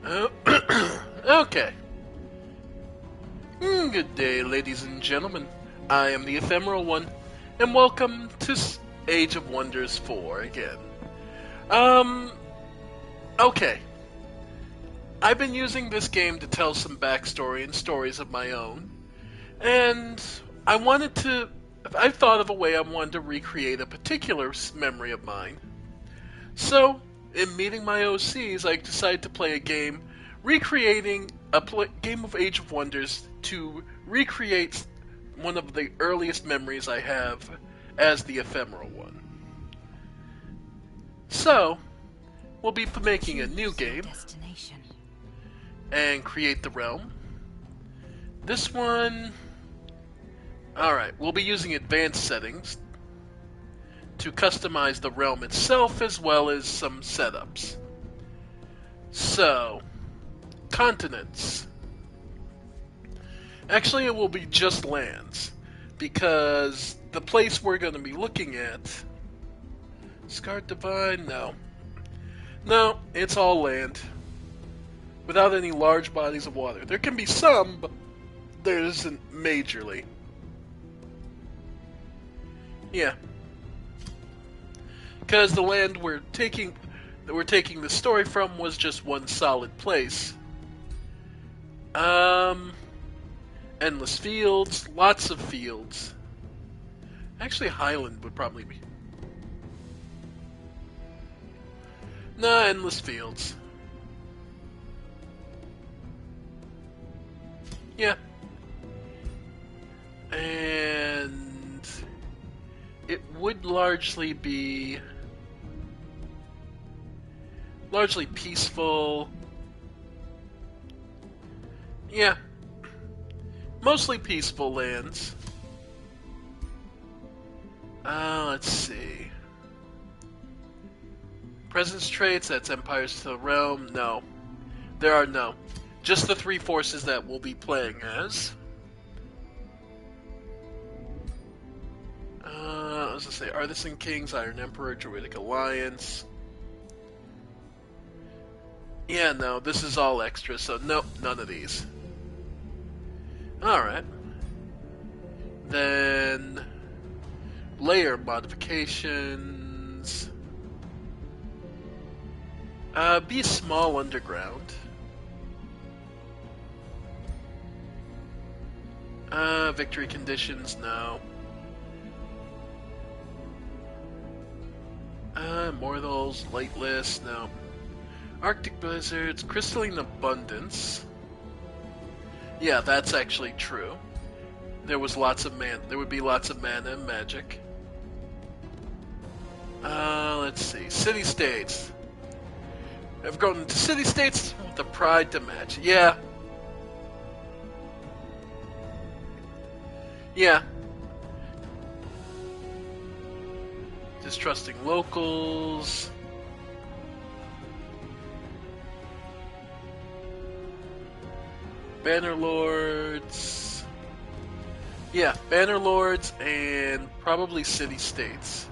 Oh, okay. Good day, ladies and gentlemen. I am the Ephemeral One, and welcome to Age of Wonders 4 again. Um, okay. I've been using this game to tell some backstory and stories of my own, and I've thought of a way I wanted to recreate a particular memory of mine. So, in meeting my OCs, I decided to play a game recreating a game of Age of Wonders to recreate one of the earliest memories I have as the Ephemeral One. So, we'll be making a new game and create the realm. This one... Alright, we'll be using advanced settings to customize the realm itself as well as some setups. So, continents. Actually, it will be just lands, because the place we're going to be looking at... Scarred Divine? No. No, it's all land. Without any large bodies of water. There can be some, but there isn't majorly. Yeah. Because the land we're taking the story from was just one solid place. Endless fields, lots of fields. Actually, Highland would probably be. Nah, endless fields. Yeah. And it would largely be peaceful. Yeah. Mostly peaceful lands. Let's see. Presence traits, that's Empires to the Realm. No. There are no. Just the three forces that we'll be playing as. I was gonna say Artisan Kings, Iron Emperor, Druidic Alliance. Yeah, no, this is all extra, so nope, none of these. Alright. Then... layer modifications... be small underground. Victory conditions, no. Mortals, lightless, no. Arctic blizzards, crystalline abundance. Yeah, that's actually true. There would be lots of mana and magic. Let's see. City-states. I've gone into city-states with the pride to match. Yeah. Yeah. Distrusting locals. Bannerlords. Yeah, Bannerlords and probably city-states.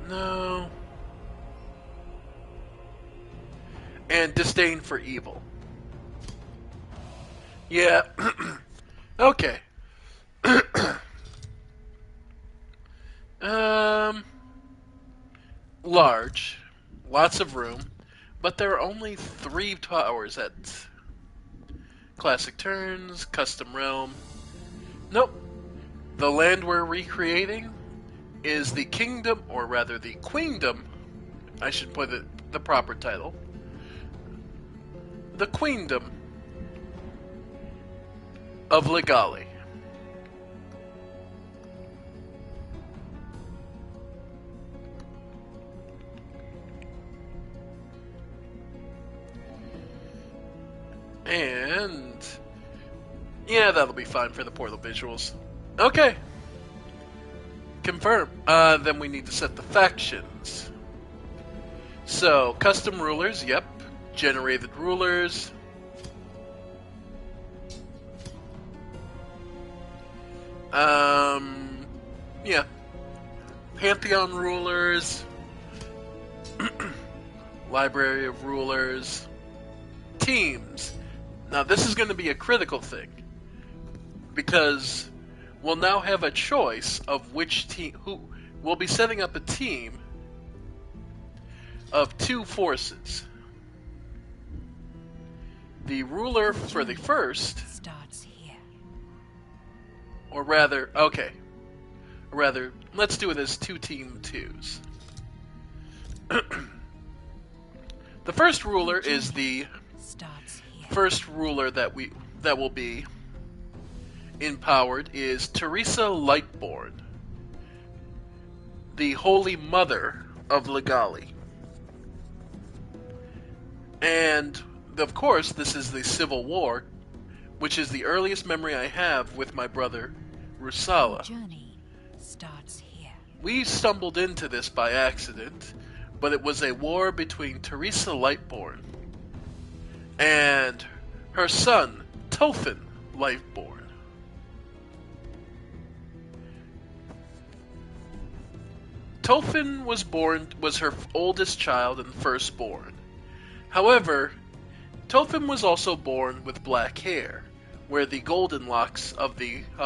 No. And disdain for evil. Yeah. Okay. Large. Lots of room. But there are only 3 towers at Classic Turns, Custom Realm. Nope. The land we're recreating is the kingdom, or rather the queendom. I should put it the proper title. The queendom of Ligali. And yeah, that'll be fine for the portal visuals. Okay. Confirm. Then we need to set the factions. So, custom rulers, yep. Generated rulers. Yeah. Pantheon rulers. Library of Rulers, teams. Now this is going to be a critical thing, because we'll now have a choice of which team, who will be setting up a team of two forces. The ruler for the first starts here. Or rather, okay. Rather, let's do it as two team twos. The first ruler is the first ruler that will be empowered is Teresa Lightborn, the Holy Mother of Ligali. And of course, this is the Civil War, which is the earliest memory I have with my brother Rusala. The journey starts here. We stumbled into this by accident, but it was a war between Teresa Lightborn and her son, Tofin Lightborn. Tofin was her oldest child and firstborn. However, Tofin was also born with black hair, where the golden locks of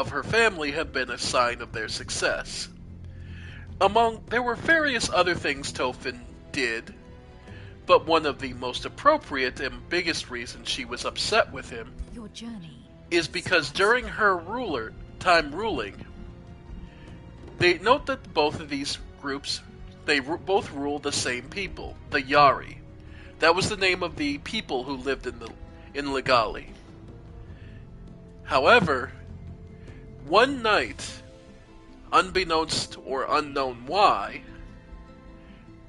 her family have been a sign of their success. There were various other things Tofin did, but one of the most appropriate and biggest reasons she was upset with him is because during her time ruling, they note that both of these groups, they both ruled the same people, the Yari. That was the name of the people who lived in Ligali. However, one night, unbeknownst or unknown why,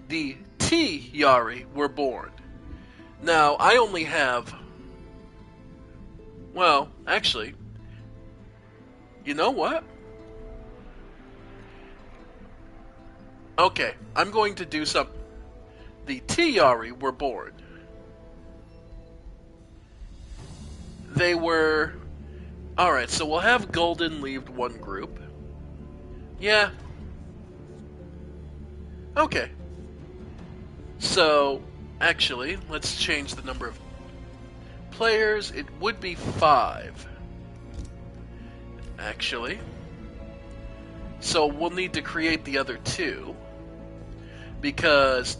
the T Yari were born. Now, I only have... Well, actually, you know what? Okay, I'm going to do some... The T Yari were born. They were... Alright, so we'll have Golden leave one group. Yeah. Okay. So, actually, let's change the number of players. It would be 5. Actually. So we'll need to create the other 2. Because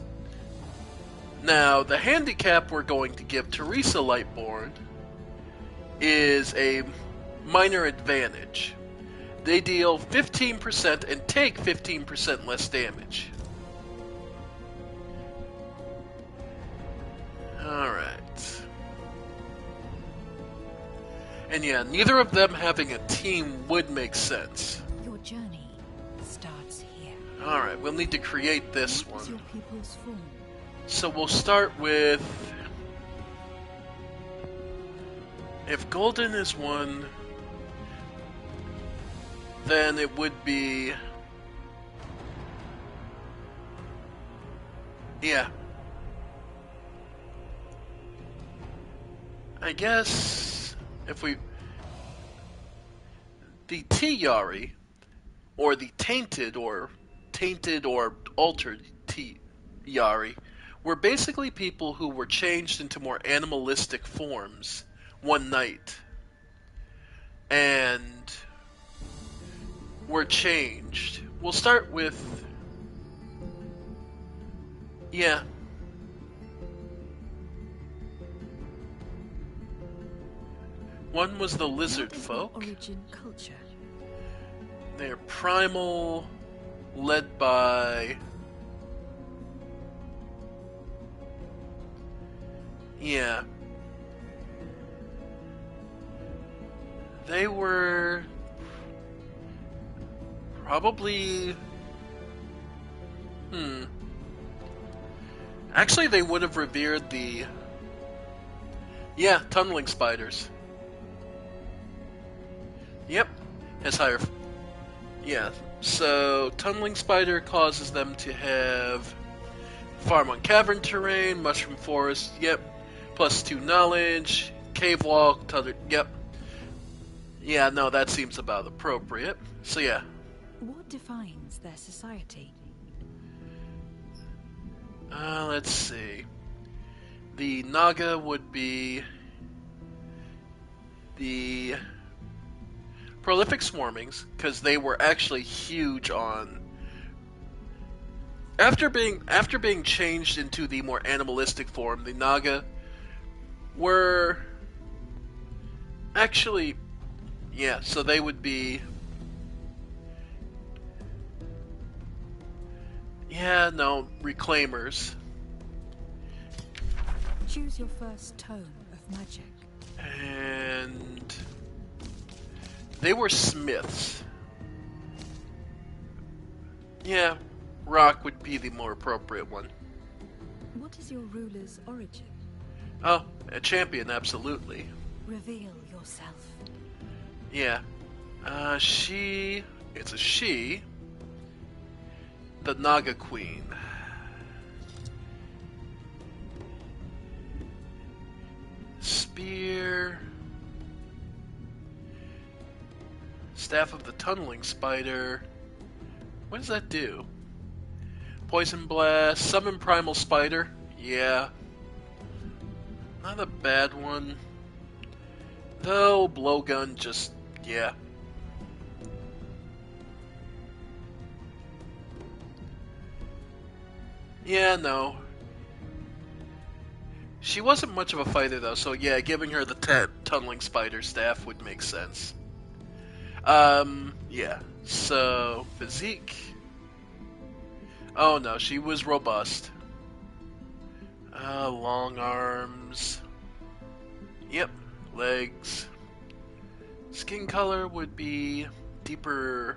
now the handicap we're going to give Teresa Lightborn is a minor advantage. They deal 15% and take 15% less damage. Alright. And yeah, neither of them having a team would make sense. Your journey starts here. Alright, we'll need to create this What is one. your people's form? So we'll start with... If Golden is 1, then it would be... Yeah. I guess if we... The T Yari, or the tainted or altered T Yari, were basically people who were changed into more animalistic forms one night. And were changed. We'll start with... Yeah. One was the lizard folk. Origin culture. They're primal, led by... Yeah. They were... probably... Actually, they would have revered the... Yeah, tunneling spiders. Yep, has higher... Yeah, so tunneling spider causes them to have farm on cavern terrain, mushroom forest, yep, +2 knowledge, cave walk, yep. Yeah, no, that seems about appropriate. So yeah. What defines their society? Let's see. The Naga would be the prolific swarmings, because they were actually huge on... After being changed into the more animalistic form, the Naga were actually... Yeah, so they would be... Yeah, no, reclaimers. Choose your first tome of magic. And they were smiths. Yeah, rock would be the more appropriate one. What is your ruler's origin? Oh, a champion, absolutely. Reveal yourself. Yeah. It's a she. The Naga Queen. Spear. Staff of the Tunneling Spider. What does that do? Poison Blast. Summon Primal Spider. Yeah. Not a bad one. Though, Blowgun just... yeah. Yeah, no. She wasn't much of a fighter, though, so yeah, giving her the Tunneling Spider staff would make sense. Yeah. So, physique. Oh no, she was robust. Long arms. Yep, legs. Skin color would be deeper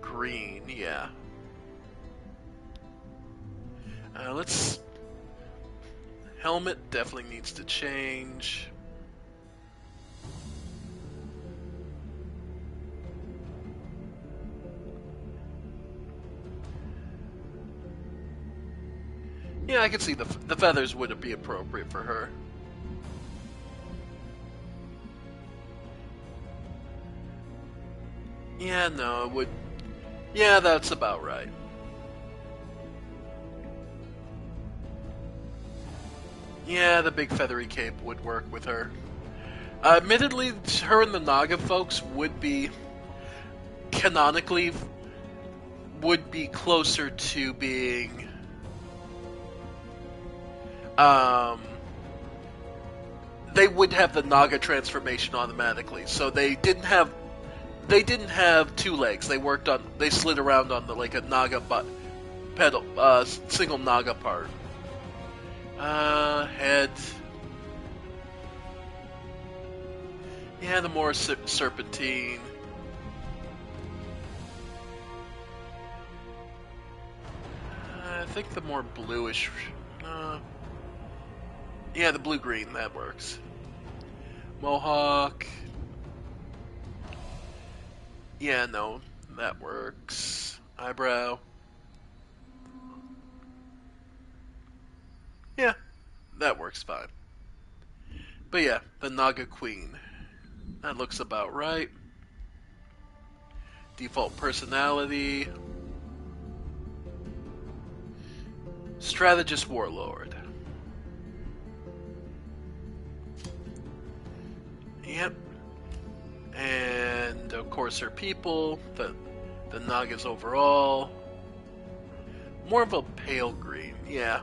green, yeah. Let's... Helmet definitely needs to change. Yeah, I can see the feathers would be appropriate for her. Yeah, no, it would... Yeah, that's about right. Yeah, the big feathery cape would work with her. Admittedly, her and the Naga folks would be... canonically... would be closer to being... they would have the Naga transformation automatically, so they didn't have two legs. They slid around on like a Naga pedal, single Naga part. Head. Yeah, the more serpentine. I think the more bluish. Yeah, the blue-green, that works. Mohawk. Yeah, no, that works. Eyebrow. Yeah, that works fine. But yeah, the Naga Queen. That looks about right. Default personality. Strategist Warlord. Yep. And of course her people, the Nagas overall. More of a pale green, yeah.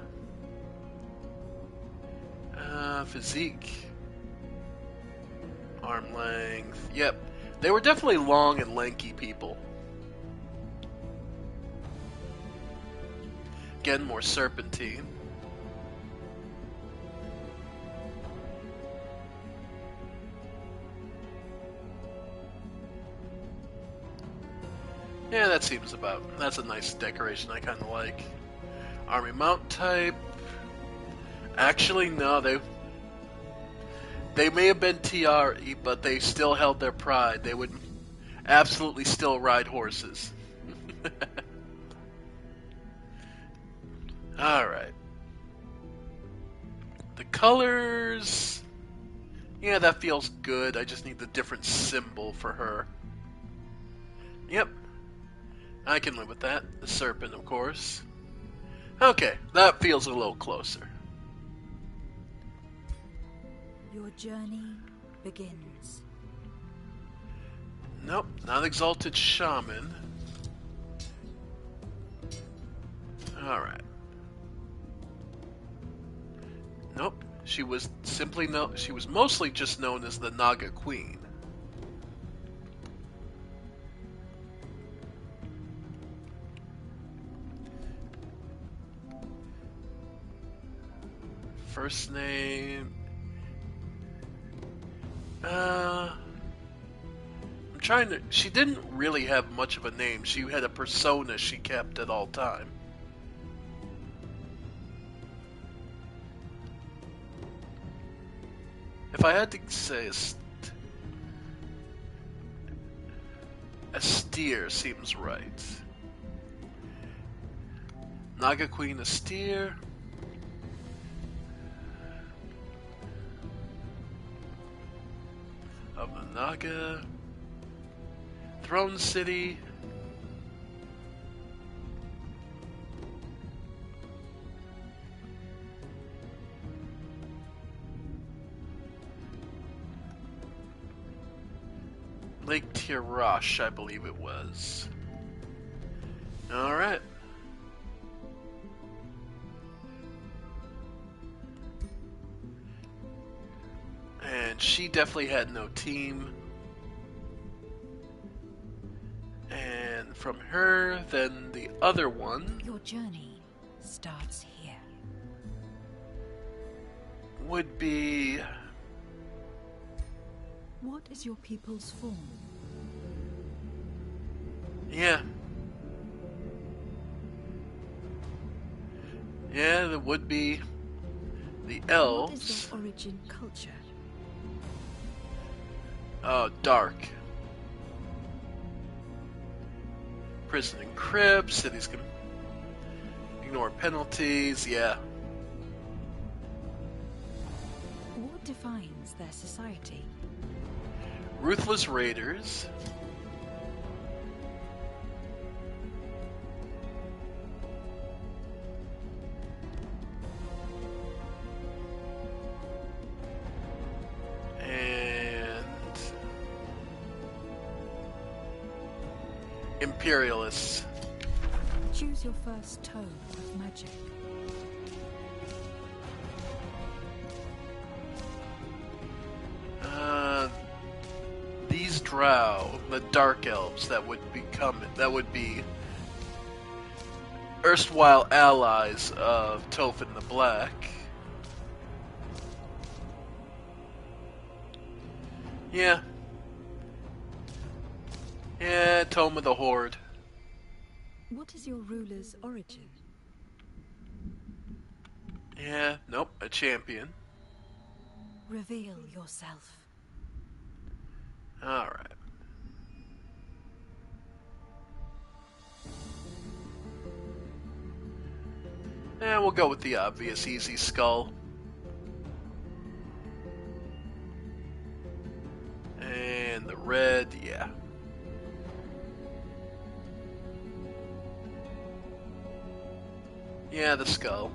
Physique. Arm length, yep. They were definitely long and lanky people. Again, more serpentine. Yeah, that seems that's a nice decoration I kind of like. Army mount type. Actually, no, they may have been TR, but they still held their pride. They would absolutely still ride horses. Alright. The colors... Yeah, that feels good. I just need the different symbol for her. Yep. I can live with that. The serpent, of course. Okay, that feels a little closer. Your journey begins. Nope, not exalted shaman. Alright. Nope, she was she was mostly just known as the Naga Queen. First name... I'm trying to... She didn't really have much of a name. She had a persona she kept at all time. If I had to say a steer seems right. Naga Queen, a steer. Of the Naga. Throne City. Lake Tirash, I believe it was. Alright. And she definitely had no team. And from her, then the other one... Your journey starts here. Would be... What is your people's form? Yeah. Yeah, there would be the elves. What is their origin culture? Dark. Prison and crib, cities can ignore penalties, yeah. What defines their society? Ruthless raiders. And imperialists. Choose your first tome of magic. These drow, the dark elves that would be erstwhile allies of Tophin the Black. Yeah. Yeah, Tome of the Horde. What is your ruler's origin? Yeah, nope, a champion. Reveal yourself. Alright. And we'll go with the obvious easy skull. And the red, yeah. Yeah, the skull.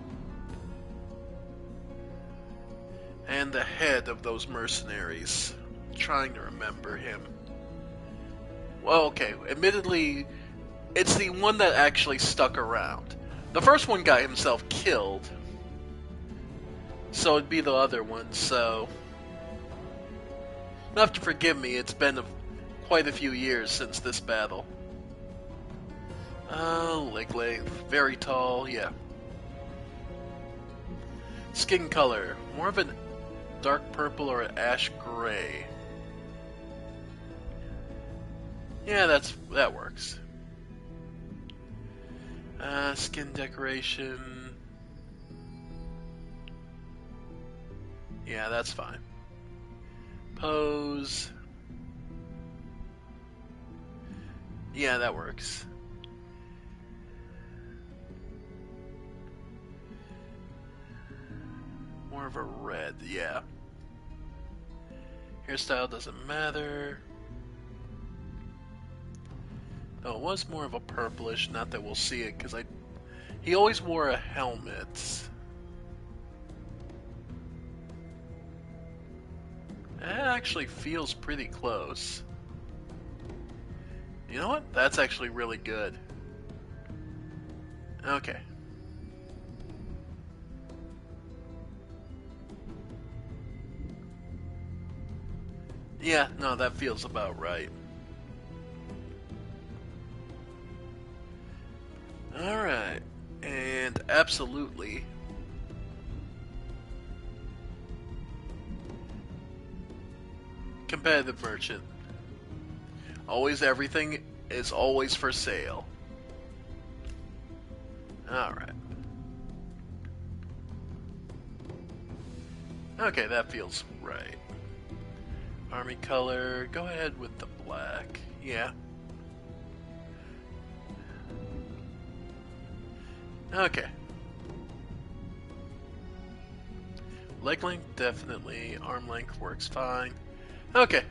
And the head of those mercenaries. Trying to remember him. Well, okay, admittedly, it's the one that actually stuck around. The first one got himself killed. So it'd be the other one, so... You'll have to forgive me, it's been quite a few years since this battle. Leg length, very tall, yeah. Skin color, more of a dark purple or an ash gray. Yeah, that works. Skin decoration. Yeah, that's fine. Pose. Yeah, that works. More of a red, yeah. Hairstyle doesn't matter. No, it was more of a purplish, not that we'll see it, because he always wore a helmet. actually feels pretty close. You know what? That's actually really good. Okay. Yeah, no, that feels about right. Alright. And absolutely. Competitive merchant. Always everything is always for sale. Alright. Okay, that feels right. Army color, go ahead with the black. Yeah. Okay. Leg length, definitely. Arm length works fine. Okay.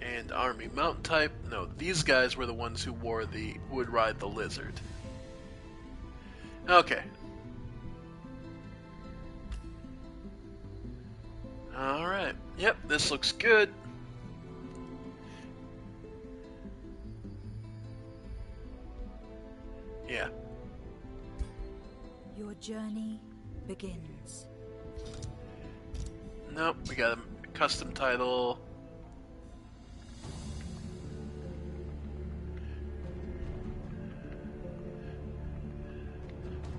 And army mountain type, no, these guys were the ones who would ride the lizard. Okay. Alright. Yep, this looks good. Yeah. Your journey begins. Nope, we got a custom title.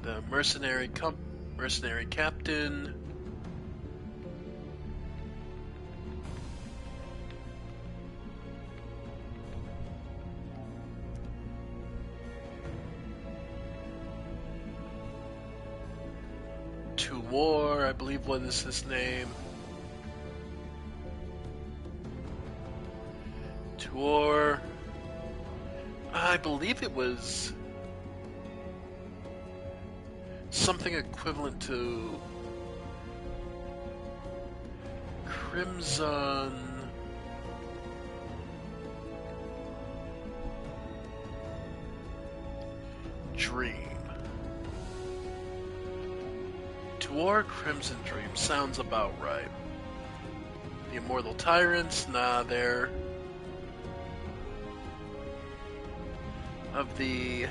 The mercenary captain. To war, I believe. What is his name? To war. I believe it was something equivalent to Crimson Dream. Tuor Crimson Dream sounds about right. The Immortal Tyrants, nah, they're of the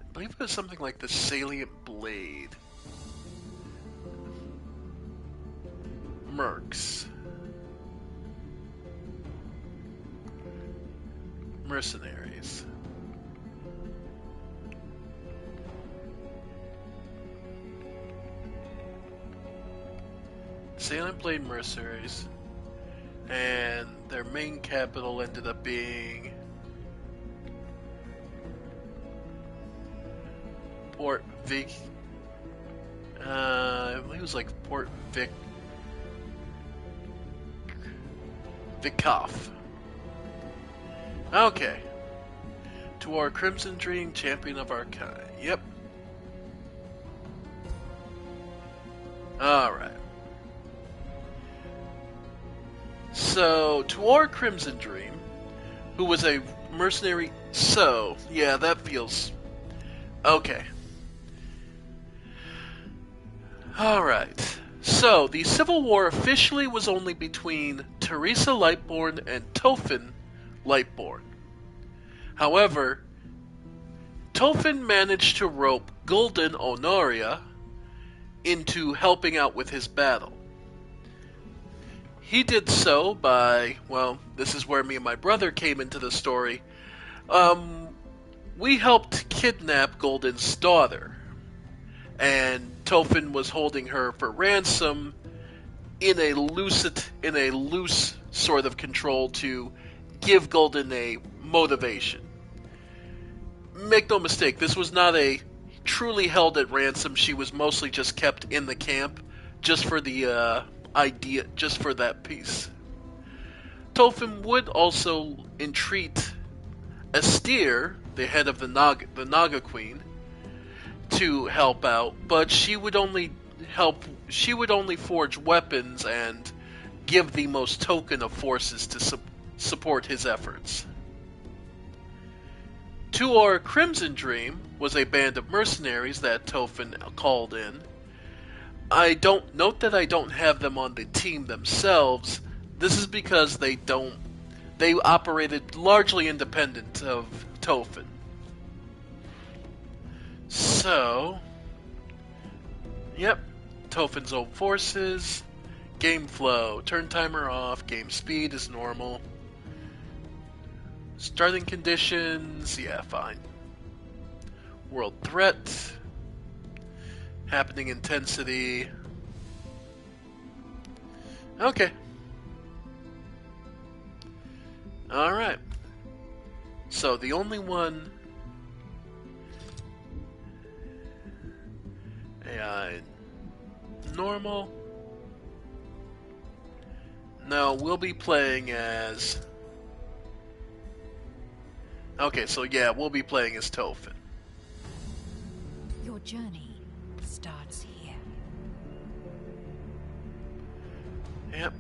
I believe it was something like the Salient Blade. Mercs. Mercenaries. Salient Blade Mercenaries. And their main capital ended up being Port Vic. I believe it was like Port Vic. Vickoff. Okay. To our Crimson Dream, champion of our kind. Yep. Alright. So, to our Crimson Dream, who was a mercenary. So, yeah, that feels. Okay. Alright. So, the Civil War officially was only between Teresa Lightborn and Tofin Lightborn. However, Tofin managed to rope Gul'dan Honoria into helping out with his battle. He did so by, well, this is where me and my brother came into the story. We helped kidnap Gul'dan's daughter, and Tofin was holding her for ransom in a loose sort of control to give Gul'dan a motivation. Make no mistake, this was not a truly held at ransom. She was mostly just kept in the camp just for the idea, just for that piece. Tolfin would also entreat Astir, the head of the Naga Queen, to help out, but she would only forge weapons and give the most token of forces to support his efforts. Tuor Crimson Dream was a band of mercenaries that Tolfin called in. I don't have them on the team themselves. This is because they operated largely independent of Tolfin. So, yep, Tolfin's old forces, game flow, turn timer off, game speed is normal. Starting conditions, yeah, fine. World threat, happening intensity. Okay. Alright. So the only one... AI normal. No, we'll be playing as... Okay, so yeah, we'll be playing as Tolfin. Your journey starts here. Yep.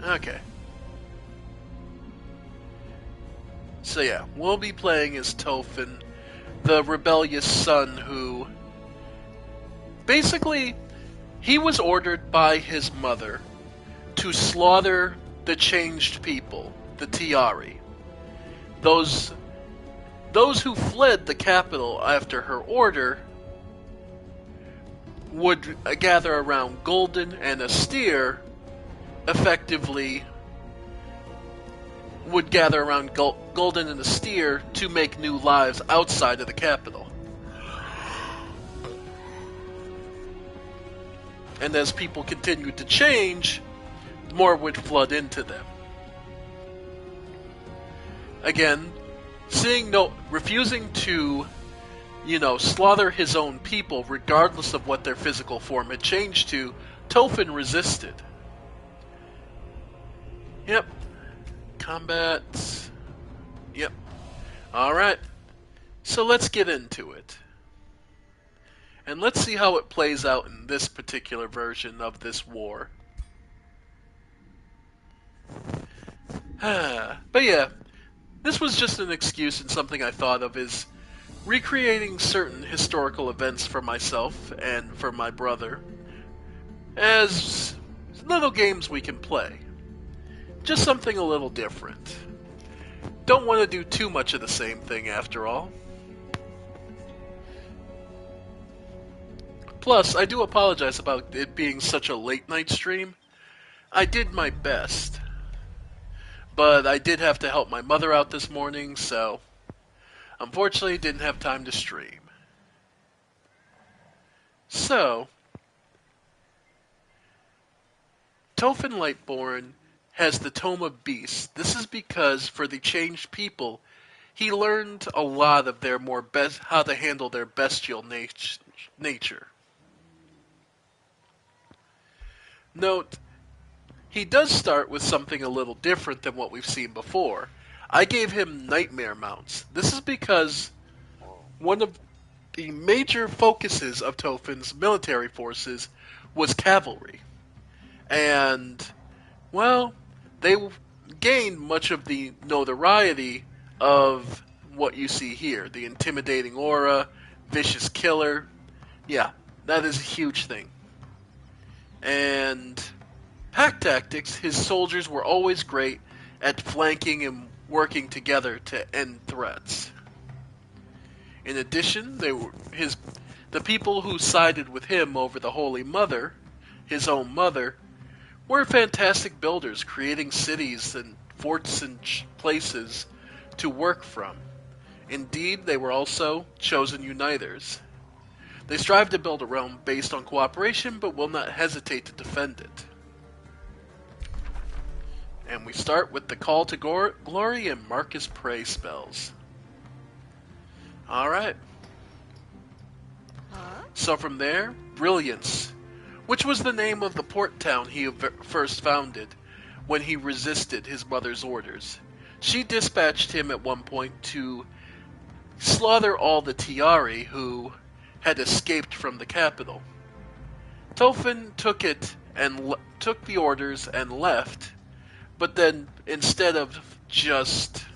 Okay. So yeah, we'll be playing as Tolfin, the rebellious son who... Basically, he was ordered by his mother to slaughter the changed people, the Tiari. Those who fled the capital after her order would gather around Golden and Astir, effectively would gather around Golden and Astir to make new lives outside of the capital. And as people continued to change, more would flood into them. Again, refusing to, slaughter his own people regardless of what their physical form had changed to, Tolfin resisted. Yep. Combat. Yep. Alright. So let's get into it. And let's see how it plays out in this particular version of this war. But yeah, this was just an excuse, and something I thought of is recreating certain historical events for myself and for my brother as little games we can play. Just something a little different. Don't want to do too much of the same thing after all. Plus, I do apologize about it being such a late night stream. I did my best. But I did have to help my mother out this morning, so unfortunately didn't have time to stream. So, Tolfin Lightborn has the Tome of Beasts. This is because for the changed people, he learned a lot of their how to handle their bestial nature. Note, he does start with something a little different than what we've seen before. I gave him nightmare mounts. This is because one of the major focuses of Tolfin's military forces was cavalry. And, well, they gained much of the notoriety of what you see here. The intimidating aura, vicious killer. Yeah, that is a huge thing. And pack tactics, his soldiers were always great at flanking and working together to end threats. In addition, the people who sided with him over the Holy Mother, his own mother, were fantastic builders, creating cities and forts and places to work from. Indeed, they were also chosen uniters. They strive to build a realm based on cooperation, but will not hesitate to defend it. And we start with the Call to Glory and Marcus Prey spells. Alright. So from there, Brilliance which was the name of the port town he first founded when he resisted his mother's orders. She dispatched him at one point to slaughter all the Tiari who had escaped from the capital. Tolfin took it and took the orders and left, but then instead of just,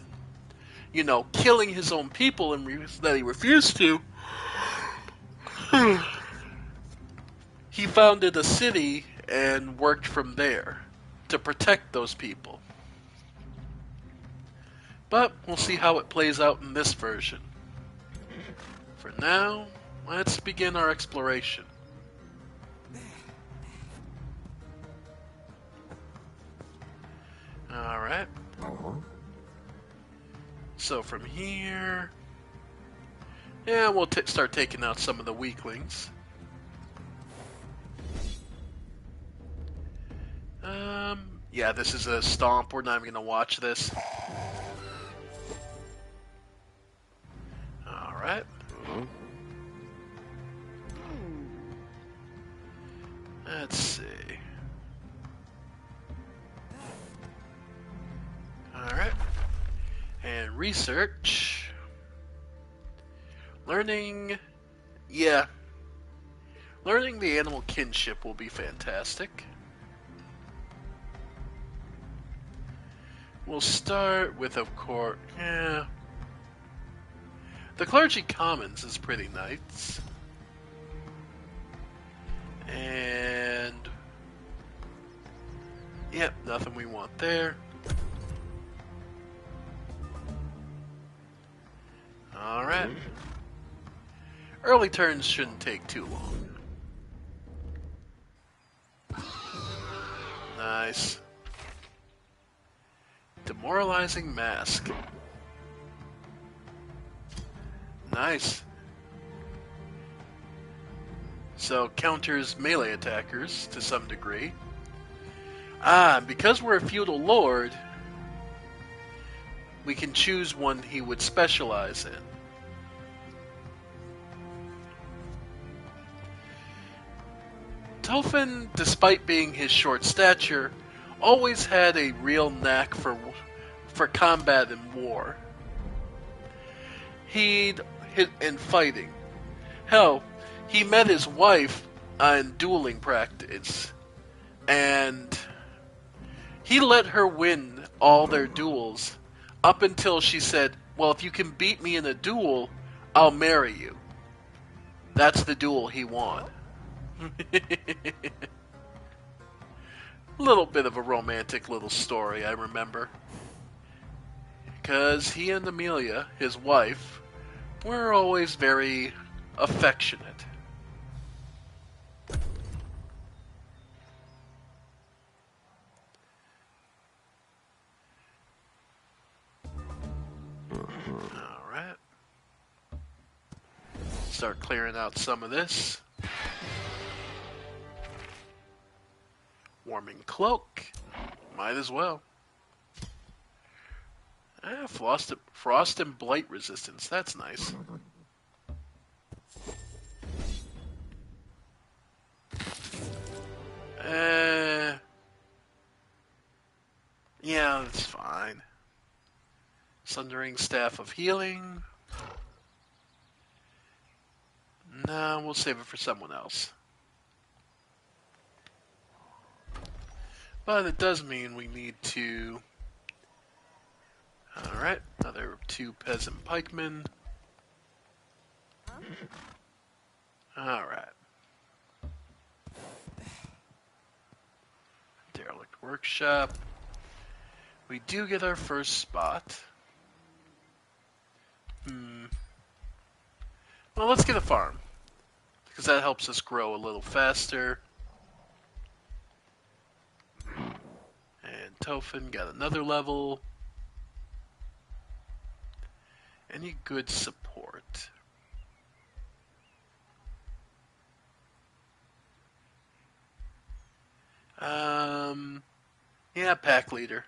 killing his own people that he refused to, he founded a city and worked from there to protect those people. But we'll see how it plays out in this version. For now, let's begin our exploration. Alright. So from here... yeah, we'll start taking out some of the weaklings. Yeah, this is a stomp. We're not even going to watch this. Alright. Let's see. Alright. And research. Learning... yeah. Learning the animal kinship will be fantastic. We'll start with, of course... yeah. The Clergy Commons is pretty nice. And... yep, nothing we want there. Alright. Early turns shouldn't take too long. Nice. Demoralizing Mask. Nice. So, counters melee attackers to some degree. Because we're a feudal lord, we can choose one he would specialize in. Tolfin, despite being his short stature, always had a real knack for combat and war. He'd hit in fighting. Hell, he met his wife on dueling practice, and he let her win all their duels up until she said, well, if you can beat me in a duel, I'll marry you. That's the duel he won. Little bit of a romantic little story, I remember. Because he and Amelia, his wife, were always very affectionate. Alright. Start clearing out some of this. Warming Cloak. Might as well. Frost and Blight Resistance. That's nice. Yeah, that's fine. Sundering Staff of Healing. No, we'll save it for someone else. But it does mean we need to... Alright, another 2 peasant pikemen. Alright. Derelict Workshop. We do get our first spot. Well, let's get a farm, because that helps us grow a little faster. And Tolfin got another level. Any good support? Yeah, pack leader.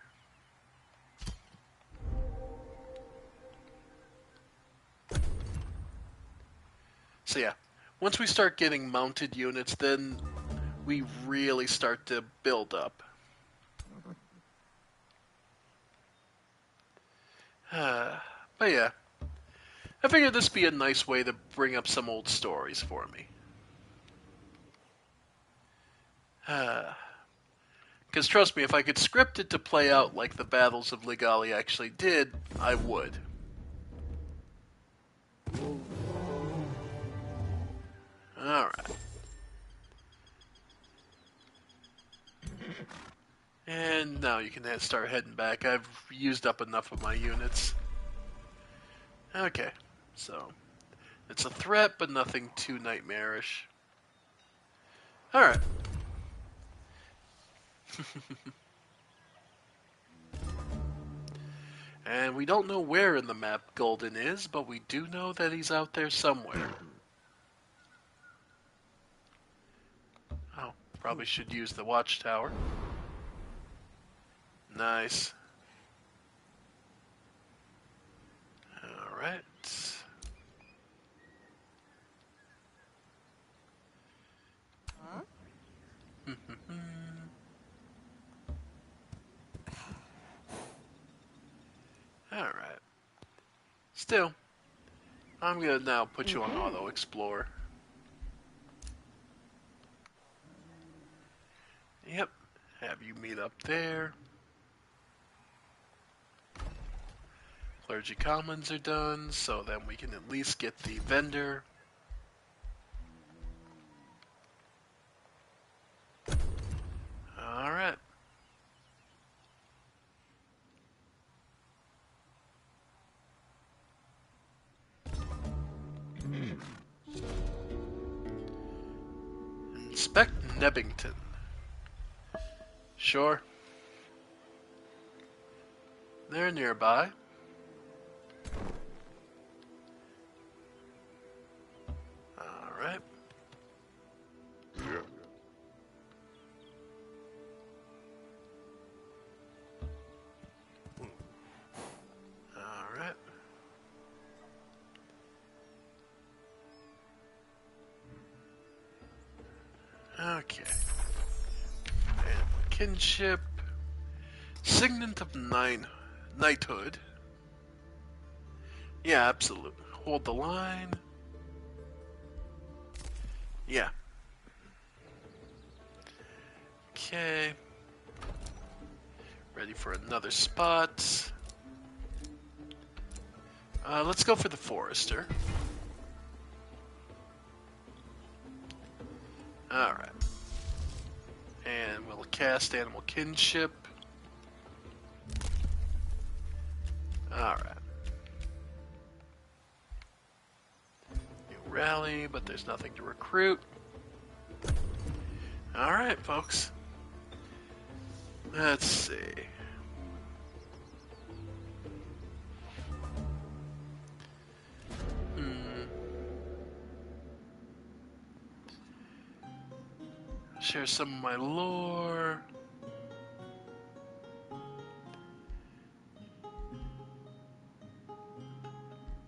So yeah, once we start getting mounted units, then we really start to build up. But yeah, I figured this would be a nice way to bring up some old stories for me. Because trust me, if I could script it to play out like the battles of Ligali actually did, I would. Alright. And now you can start heading back. I've used up enough of my units. Okay, so it's a threat, but nothing too nightmarish. Alright. And we don't know where in the map Golden is, but we do know that he's out there somewhere. Oh, probably should use the watchtower. Nice. Alright. Alright. Still, I'm gonna now put you on Auto Explore. Yep. Have you meet up there. Clergy Commons are done, so then we can at least get the vendor. Alright. Inspect Nebbington. Sure. They're nearby. Alright. Alright. Okay. And kinship. Signet of knighthood. Yeah, absolutely. Hold the line. Yeah. Okay. Ready for another spot. Let's go for the Forester. Alright. And we'll cast Animal Kinship. Alright. New rally, but there's nothing to recruit. Alright, folks. Let's see. Share some of my lore.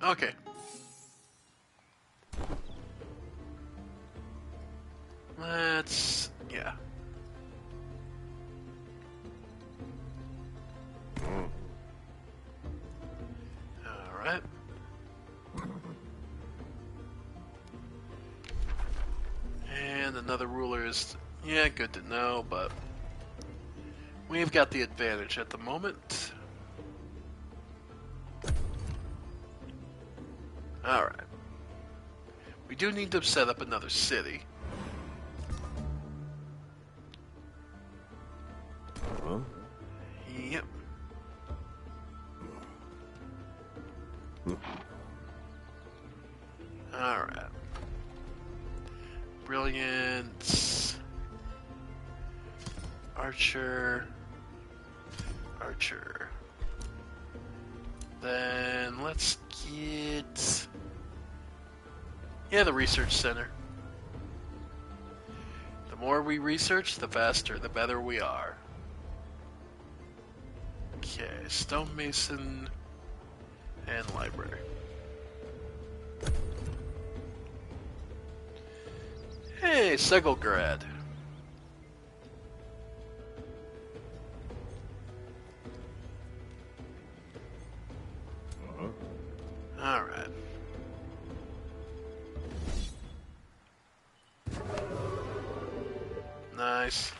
Okay. Yeah. Alright. And another ruler is, yeah, good to know, but we've got the advantage at the moment. Alright. We do need to set up another city. Yep. Alright. Brilliant. Archer. Archer. Then let's get... yeah, the research center. The more we research, the faster, the better we are. Okay, stonemason and library. Hey, Segelgrad. Nice.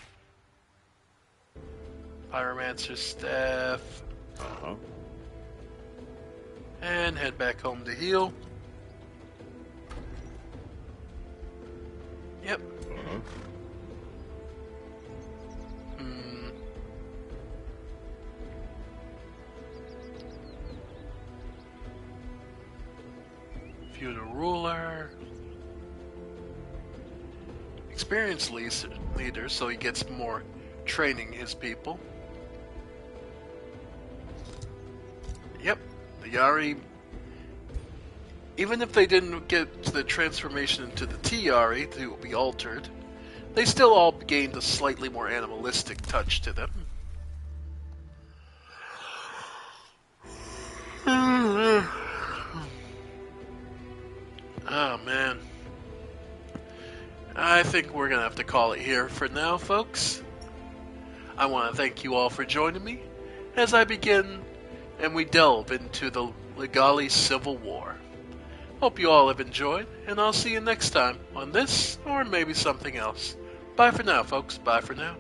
Pyromancer's staff. And head back home to heal. Yep. Feudal ruler. Experienced leader, so he gets more training his people. Yep, the Yari, even if they didn't get the transformation into the T-Yari to be altered, they still all gained a slightly more animalistic touch to them. Oh man. I think we're going to have to call it here for now, folks. I want to thank you all for joining me as I begin and we delve into the Ligali Civil War. Hope you all have enjoyed, and I'll see you next time on this or maybe something else. Bye for now, folks. Bye for now.